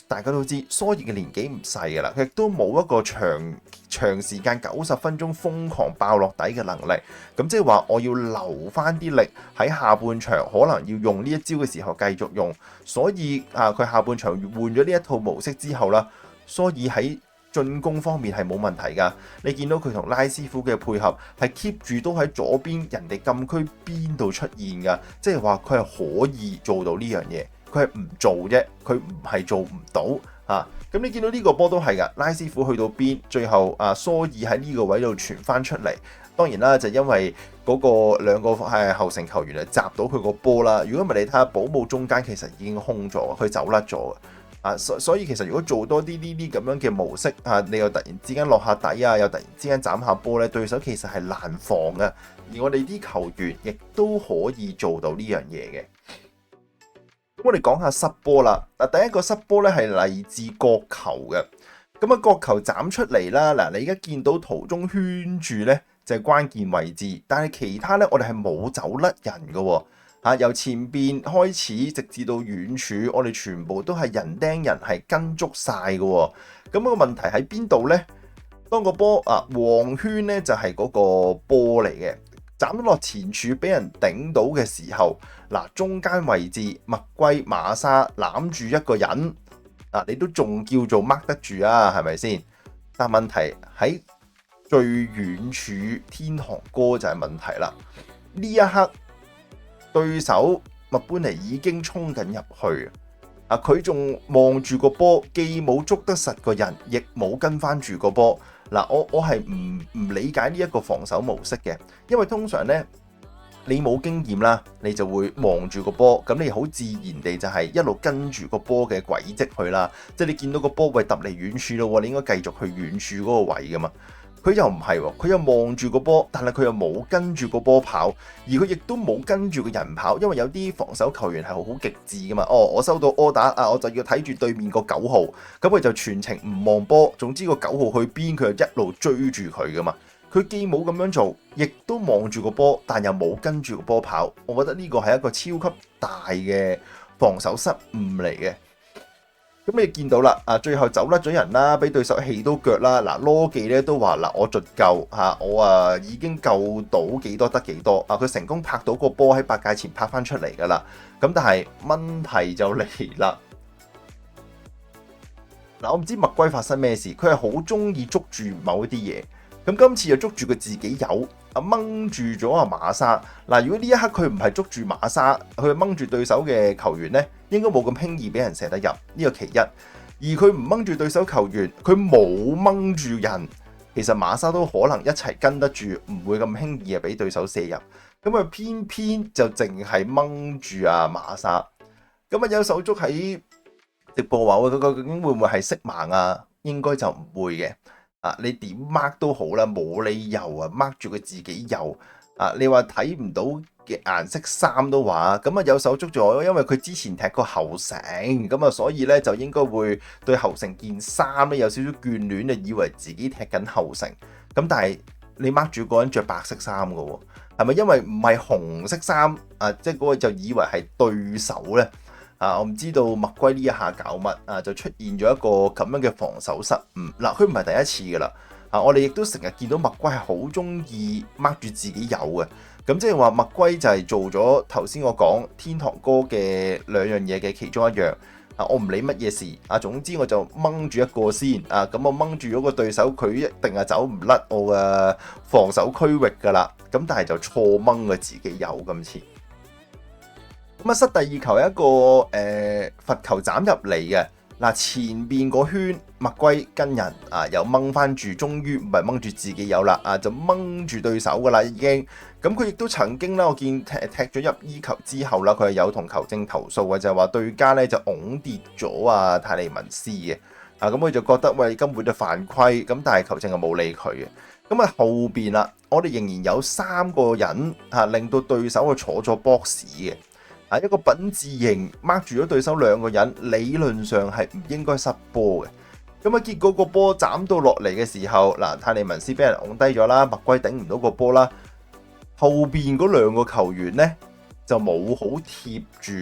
大家都知蘇爾嘅年紀唔細㗎啦，佢亦都冇一個長時間90分鐘瘋狂爆落底嘅能力，咁即係話我要留翻啲力喺下半場，可能要用呢一招嘅時候繼續用，所以佢下半場換咗呢一套模式之後啦，蘇爾喺進攻方面係冇問題㗎，你見到佢同拉師傅嘅配合係 keep 住都喺左邊人哋禁區邊度出現㗎，即係話佢係可以做到呢樣嘢。佢係唔做啫，佢唔係做唔到啊！咁你見到呢個波都係噶，拉師傅去到邊，最後蘇爾喺呢個位度傳翻出嚟。當然啦，就因為嗰個兩個後承球員係閘到佢個波啦。如果唔係你睇下保姆中間其實已經空咗，佢走甩咗啊！所以其實如果做多啲呢啲咁樣嘅模式你又突然之間落下底又突然之間斬下波咧，對手其實係難防嘅。而我哋啲球員亦都可以做到呢樣嘢嘅。咁我哋講下失波啦。第一個失波咧係嚟自角球嘅。咁角球斬出嚟啦。嗱，你而家見到圖中圈住咧就係關鍵位置，但係其他咧我哋係冇走甩人嘅。由前邊開始直至到遠處，我哋全部都係人盯人，係跟足晒嘅。咁個問題喺邊度咧？當個波黃圈咧就係嗰個波嚟嘅。斬咗落前柱俾人頂到嘅時候，中間位置麥龜馬沙攬住一個人，你都仲叫做 mark 得住啊，係咪先？但問題喺最遠處天堂哥就係問題啦。呢一刻對手麥班尼已經衝緊入去，佢仲望住個波，既冇捉得實個人，亦冇跟翻住個波。我係唔理解呢一個防守模式嘅，因為通常呢，你冇經驗啦，你就會望住個波，咁你好自然地就係一路跟住個波嘅軌跡去啦。即係你見到個波喂揼嚟遠處咯，你應該繼續去遠處嗰個位噶嘛。佢又唔係喎，佢又望住個波，但係佢又冇跟住個波跑，而佢亦都冇跟住個人跑，因為有啲防守球員係好極致噶嘛。我收到 order 我就要睇住對面個9號，咁佢就全程唔望波，總之個9號去邊，佢就一路追住佢噶嘛。佢既冇咁樣做，亦都望住個波，但又冇跟住個波跑。我覺得呢個係一個超級大嘅防守失誤嚟嘅。咁你見到啦，最後走甩咗人啦，俾對手氣到腳啦。羅記咧都話我盡夠我已經救到幾多得幾多。佢成功拍到個波喺8界前拍翻出嚟噶啦。咁但係問題就嚟啦。我唔知麥龜發生咩事，佢係好中意捉住某一啲嘢。咁今次就捉住佢自己有掹住咗馬沙。如果呢一刻佢唔係捉住馬沙，佢掹住對手嘅球員呢，應該冇咁輕易俾人射得入。呢個其一。而佢唔掹住對手球員，佢冇掹住人，其實馬沙都可能一齊跟得住，唔會咁輕易俾對手射入。咁偏偏就淨係掹住馬沙。咁有手足喺直播話：究竟會唔會係色盲啊？應該就唔會嘅。你點 mark 都好啦，冇理由mark 住佢自己有你話睇唔到嘅顏色衫都話，咁有手足咗，因為佢之前踢過後承，咁所以咧就應該會對後承件衫咧有少少眷戀，就以為自己踢緊後承。咁但係你 mark 住個人着白色衫噶喎，係咪因為唔係紅色衫即係嗰個就以為係對手咧？我唔知道麥龜呢一下搞乜就出現咗一個咁樣嘅防守失誤。佢唔係第一次噶啦。我哋亦都成日見到麥龜係好中意 mark 住自己有嘅。咁即係話麥龜就係做咗頭先我講天堂哥嘅兩樣嘢嘅其中一樣。我唔理乜嘢事總之我就掹住一個先咁我掹住咗個對手，佢一定係走唔甩我嘅防守區域噶啦。咁但係就錯掹佢自己有今次。咁失第二球係一個罰球斬入嚟嘅。前邊個圈麥龜跟人又掹翻住，終於唔係掹住自己有啦就掹住對手噶啦已經。咁佢亦都曾經啦，我見踢咗入E球之後啦，佢係有同球證投訴嘅，就係話對家咧就拱跌咗泰利文斯嘅。咁佢就覺得喂根本就犯規，咁但係球證就冇理佢嘅。咁後邊啦，我哋仍然有3個人令到對手去坐咗 box 嘅。一個品字形 mark 住咗對手2個人，理論上係唔應該失波嘅。咁啊，結果個波斬到落嚟嘅時候，嗱，泰利文斯俾人拱低咗啦，麥圭頂唔到個波啦，後邊嗰兩個球員呢，就冇好貼住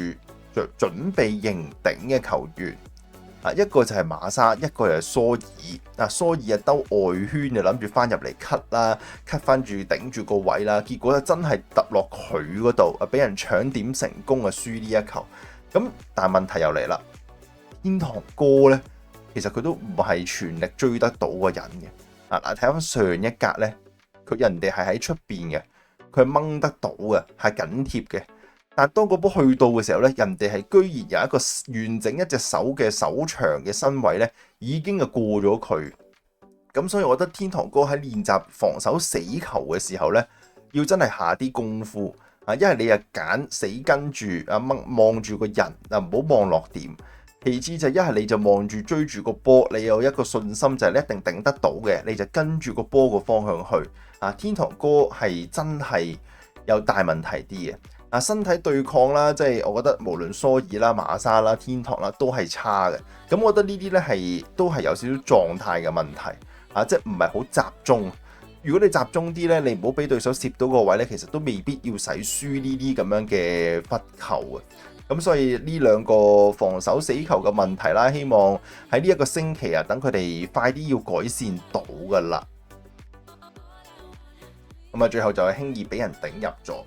準備迎頂嘅球員。一個就係馬沙，一個就係蘇爾。蘇爾兜外圈就諗住翻入嚟 cut 啦，cut 翻住頂住個位啦，結果就真係揼落佢嗰度，俾人搶點成功啊，輸呢一球。咁但係問題又嚟啦，天堂哥呢，其實佢都唔係全力追得到個人嘅。睇翻上一格呢，人哋係喺出邊嘅，佢係掹得到嘅，係緊貼嘅。但當個波去到嘅時候咧，人哋係居然有一個完整一隻手嘅手長嘅身位咧，已經係過咗佢。咁所以我覺得天堂哥喺練習防守死球嘅時候咧，要真係下啲功夫啊！一係你就揀死跟住望住個人唔好望落點。其次就一係你就望住追住個波，你有一個信心就係你一定頂得到嘅，你就跟住個波個方向去。天堂哥係真係有大問題啲嘅。身體對抗啦，即係我覺得無論蘇爾啦、馬沙啦、天堂啦都係差嘅。咁我覺得呢啲咧都係有少少狀態嘅問題即係唔係好集中。如果你集中啲咧，你唔好俾對手攝到個位咧，其實都未必要使輸呢啲咁樣嘅罰球嘅。咁所以呢兩個防守死球嘅問題啦，希望喺呢一個星期等佢哋快啲要改善到噶啦。咁最後就係輕易俾人頂入咗。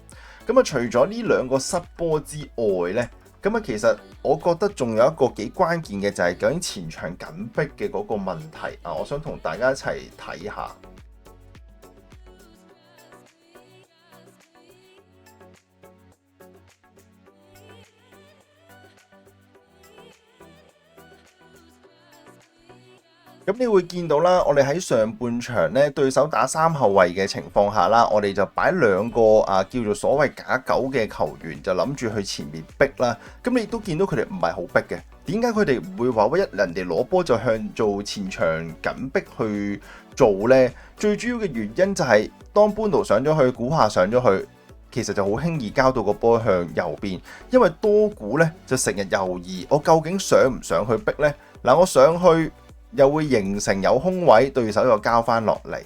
咁除咗呢兩個失波之外呢，咁其實我覺得仲有一個幾關鍵嘅就係究竟前場緊逼嘅嗰個問題我想同大家一齊睇下。咁你會見到啦，我哋喺上半場咧，對手打3後衛嘅情況下啦，我哋就擺兩個叫做所謂假九嘅球員，就諗住去前面逼啦。咁你都見到佢哋唔係好逼嘅。點解佢哋唔會話人哋攞波就向做前場緊逼去做呢？最主要嘅原因就係當般奴上咗去，古夏上咗去，其實就好輕易交到個波向右邊，因為多古咧就成日猶豫，我究竟上唔上去逼呢？嗱，我上去，又會形成有空位，對手又交翻落嚟。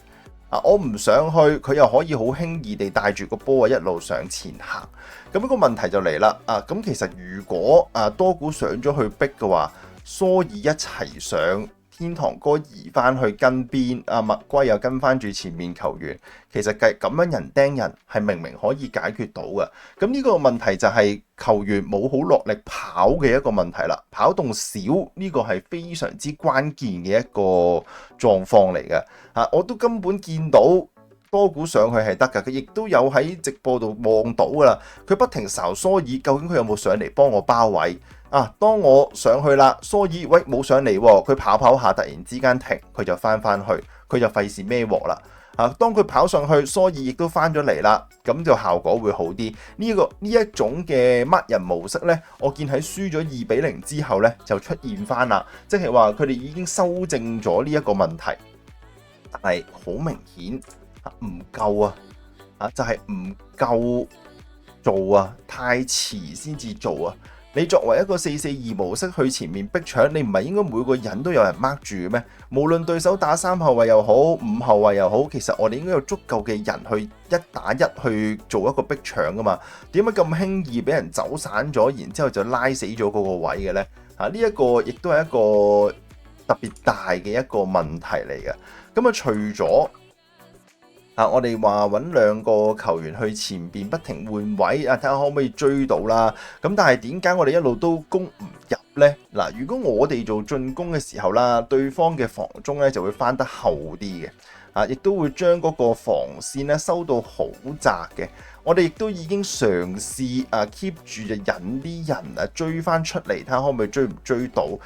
我唔上去，佢又可以好輕易地帶住個波一路上前行。咁個問題就嚟啦。咁其實如果多古上咗去逼嘅話，蘇爾一齊上，天堂哥移翻去跟邊，麥圭又跟翻住前面球員，其實咁樣人盯人係明明可以解決到嘅。咁呢個問題就係球員冇好落力跑嘅一個問題啦，跑動少呢個係非常之關鍵嘅一個狀況嚟嘅。我都根本見到多古上去係得㗎，佢亦都有喺直播度望到㗎啦。佢不停睄蘇爾，究竟佢有冇上嚟幫我包位？當我上去啦，蘇爾喂冇上嚟喎，佢跑跑下突然之間停，佢就翻去，佢就費事孭鑊啦。當佢跑上去，蘇爾亦都翻咗嚟啦，咁就效果會好啲。呢一種嘅乜人模式呢，我見喺輸咗2-0之後呢，就出現翻啦，即係話佢哋已經修正咗呢一個問題，但係好明顯唔夠就係唔夠做太遲先至做你作為一個4-4-2模式去前面逼搶，你唔係應該每個人都有人 mark 住咩？無論對手打3後衛又好，5後衛又好，其實我哋應該有足夠嘅人去1打1去做一個逼搶噶嘛？點解咁輕易俾人走散咗，然之後就拉死咗嗰個位嘅呢？呢一個亦都係一個特別大嘅一個問題嚟嘅。咁除咗我哋話揾兩個球員去前邊不停換位睇下可唔可以追到啦。咁但係點解我哋一路都攻唔入呢？嗱，如果我哋做進攻嘅時候啦，對方嘅防中咧就會翻得厚啲嘅，亦都會將嗰個防線咧收到好窄嘅。我哋亦都已經嘗試keep 住就引啲人追翻出嚟，睇下可唔可以追唔追到。咁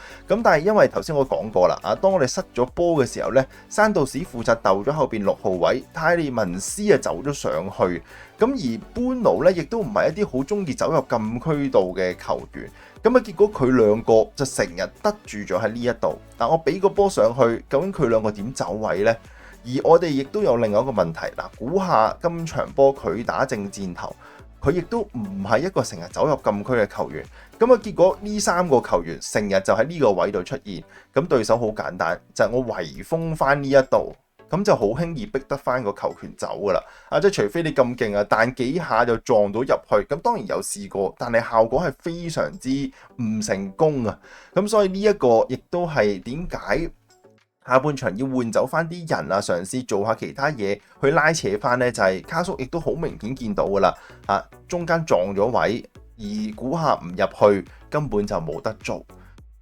但係因為頭先我講過啦，當我哋失咗波嘅時候呢，山道士負責鬥咗後邊6號位，泰利文斯走咗上去。咁而般奴呢，亦都唔係一啲好中意走入禁區度嘅球員。咁結果佢兩個就成日得住咗喺呢一度。但我俾個波上去，究竟佢兩個點走位呢？而我哋亦都有另外一個問題，古夏今場波佢打正箭頭，佢亦都唔係一個成日走入禁區嘅球員。咁啊，結果呢3個球員成日就喺呢個位度出現，咁對手好簡單，就係我圍封翻呢一度，咁就好輕易逼得翻個球權走噶啦。即係除非你咁勁啊，彈幾下就撞到入去，咁當然有試過，但係效果係非常之唔成功啊。咁所以呢一個亦都係點解下半場要換走翻啲人啊，嘗試做下其他嘢去拉扯翻呢？就係卡叔亦都好明顯見到噶啦，中間撞咗位。而估下唔入去，根本就冇得做。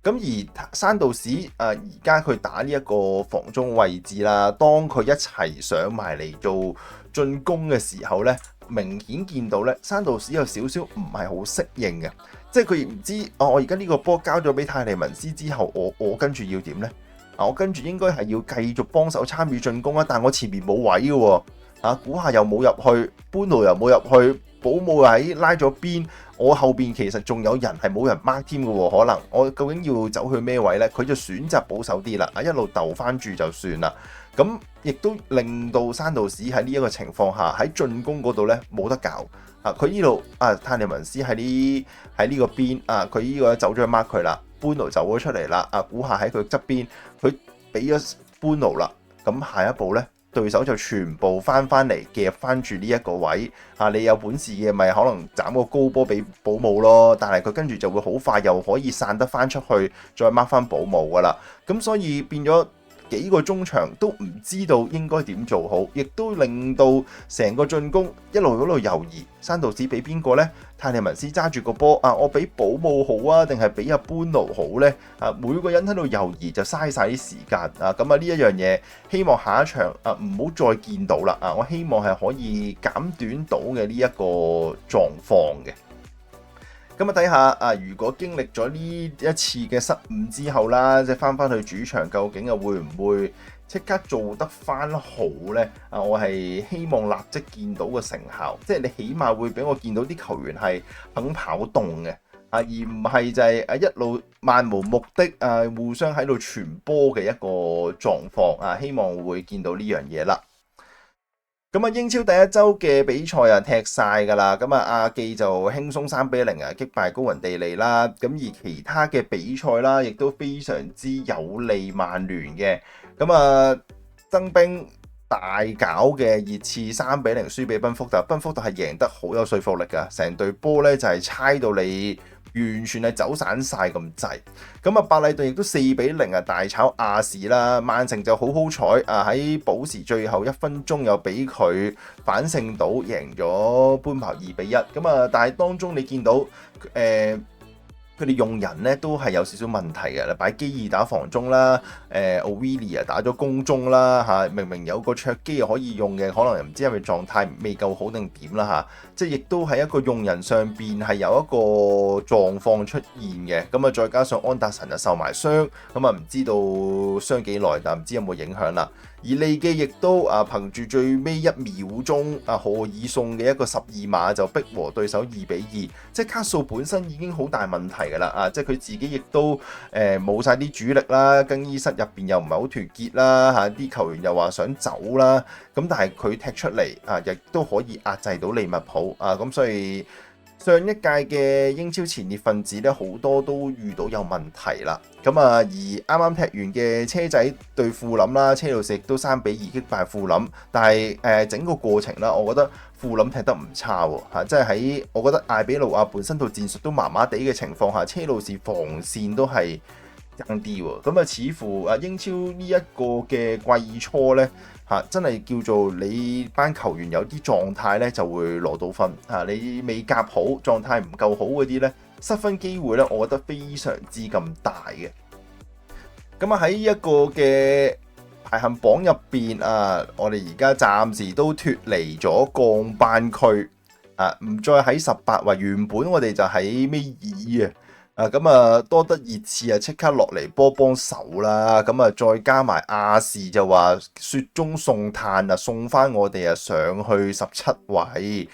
咁而山道士而家佢打呢一個防中位置啦，當佢一齊上埋嚟做進攻嘅時候呢，明顯見到呢，山道士有少少唔係好適應嘅，即係佢亦唔知我而家呢個波交咗俾泰利文斯之後，我跟住要點呢？我跟住應該係要繼續幫手參與進攻啊，但我前面冇位嘅喎，估下又冇入去，般奴又冇入去。保姆喺拉咗邊，我後邊其實仲有人係冇人 mark 添嘅喎，可能我究竟要走去咩位呢？佢就選擇保守啲啦，一路鬥翻住就算啦。咁亦都令到山道士喺呢一個情況下喺進攻嗰度呢冇得搞。佢呢度泰利文斯喺呢個邊佢呢個走咗去 mark 佢啦，般奴走咗出嚟啦。估下喺佢側邊，佢俾咗般奴啦。咁下一步呢？對手就全部翻嚟夾翻住呢一個位，你有本事嘅咪可能斬個高波俾保姆咯，但係佢跟住就會好快又可以散得翻出去，再 mark 翻保姆噶啦，咁所以變咗幾個中場都唔知道應該點做好，亦都令到成個進攻一路猶豫。山道士俾邊個呢？泰利文斯揸住個波我俾保姆好啊，定係俾阿般奴好呢？每個人喺度猶豫就嘥晒啲時間咁呢一樣嘢，希望下一場唔好再見到啦我希望係可以減短到嘅呢一個狀況嘅。咁睇下如果經歷咗呢一次嘅失誤之後啦，即係翻去主場，究竟會唔會即刻做得翻好呢？我係希望立即見到個成效，即係你起碼會俾我見到啲球員係肯跑動嘅而唔係就係一路漫無目的互相喺度傳波嘅一個狀況希望會見到呢樣嘢啦。咁英超第一周嘅比賽踢晒噶啦，咁阿記就輕鬆3-0擊敗高雲地利啦。咁而其他嘅比賽啦，亦都非常之有利曼聯嘅。咁增兵大搞嘅熱刺3-0輸俾賓福特，賓福特係贏得好有說服力噶，成隊波咧就係猜到你完全係走散晒咁滯。咁百禮頓亦都4-0大炒亞士啦。曼城就好彩喺補時最後1分鐘又俾佢反勝到贏咗搬茅2-1。咁但係當中你見到佢哋用人咧都係有少少問題嘅，擺基爾打防中啦，奧維利打咗攻中啦明明有個卓基可以用嘅，可能又唔知係咪狀態未夠好定點啦即係亦都係一個用人上邊係有一個狀況出現嘅。咁再加上安達臣就受埋傷，咁唔知道傷幾耐，但唔知有冇影響啦。而利記亦都憑住最尾1秒鐘何爾送嘅一個12碼就逼和對手2-2，即係卡素本身已經好大問題㗎啦即係佢自己亦都冇晒啲主力啦，更衣室入邊又唔係好團結啦啲球員又話想走啦，咁但係佢踢出嚟亦都可以壓制到利物浦咁所以上一屆嘅英超前列分子咧，好多都遇到有問題啦。咁而啱啱踢完嘅車仔對富林啦，車路士亦都3-2擊敗富林。但係整個過程啦，我覺得富林踢得唔差喎即係喺我覺得艾比路亞本身套戰術都麻麻地嘅情況下，車路士防線都係爭啲喎。咁似乎英超呢一個嘅季初呢，真係叫做你班球員有啲狀態呢就會攞到分你未夾好，狀態唔夠好嗰啲呢，失分機會呢，我覺得非常之咁大嘅。咁喺一個嘅排行榜入邊我哋而家暫時都脫離咗降班區唔再喺18位，原本我哋就喺尾二多得熱刺即刻落嚟幫手啦，再加埋亞視就話雪中送炭送翻我哋上去17位。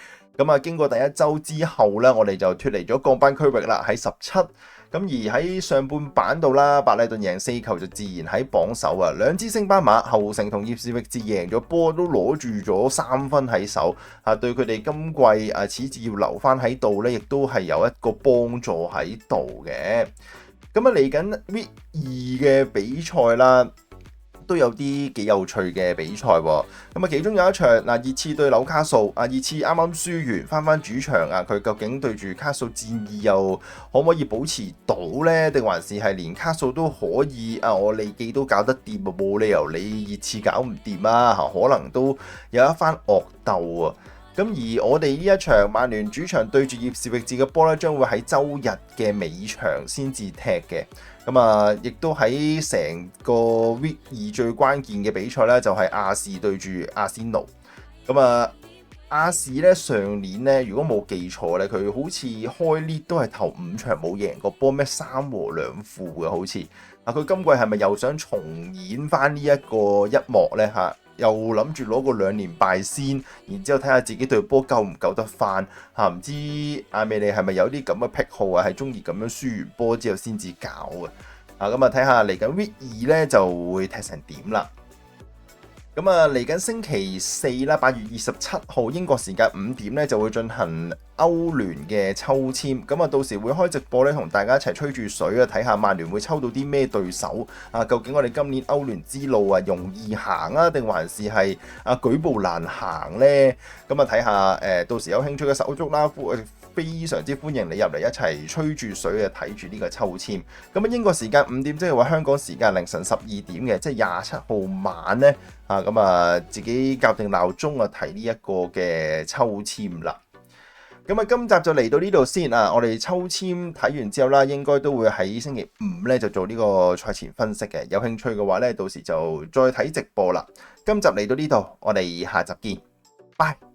經過第一周之後呢，我哋就脫離咗降班區域啦，喺17。咁而喺上半版度啦，白禮頓贏4球就自然喺榜首啊。兩支升班馬侯城同葉士域治贏咗波，都攞住咗3分喺手啊，對佢哋今季始至要留翻喺度呢，亦都係有一個幫助喺度嘅。咁啊，嚟緊 Week 2嘅比賽啦，都有啲幾有趣嘅比賽喎。咁啊，其中有一場嗱，熱刺對紐卡素啊，熱刺啱啱輸完，翻主場啊，佢究竟對住卡素戰意又可唔可以保持到呢？定還是係連卡素都可以啊？我利記都搞得掂啊，冇理由你熱刺搞唔掂啊！可能都有一番惡鬥啊！咁而我哋呢一場曼聯主場對住葉士域治嘅波咧，將會喺周日嘅尾場先至踢嘅。咁啊，亦都喺成個 Week 2最關鍵嘅比賽咧，就係亞視對住阿仙奴。咁啊，亞視咧上年咧，如果冇記錯咧，佢好似開列都係頭5場冇贏過波，咩3和2負嘅好似。啊，佢今季係咪又想重演翻呢一個一幕咧？嚇，又諗住攞個2連敗先，然之後睇下自己隊波夠唔夠得翻嚇。唔知艾美利係咪有啲咁嘅癖好啊？係中意咁樣輸完波之後先至搞嘅。啊，咁啊睇下嚟緊 Week 2咧就會踢成點啦。咁啊，嚟緊星期4啦，8月27號英國時間5點咧就會進行歐聯嘅抽籤。咁啊，到時會開直播咧，同大家一齊吹住水啊，睇下曼聯會抽到啲咩對手啊？究竟我哋今年歐聯之路啊容易行啊，定還是係舉步難行呢？咁啊，睇下到時有興趣嘅手足啦，非常之歡迎你入嚟一齊吹住水啊，睇住呢個抽籤。咁啊，英國時間5點，即係話香港時間凌晨12點嘅，即係27號晚呢。咁啊，自己校定鬧鐘啊，睇呢一個嘅抽籤啦。咁啊，今集就嚟到呢度先啊。我哋抽籤睇完之後啦，應該都會喺星期5咧就做呢個賽前分析嘅。有興趣嘅話咧，到時就再睇直播啦。今集嚟到呢度，我哋下集見，拜。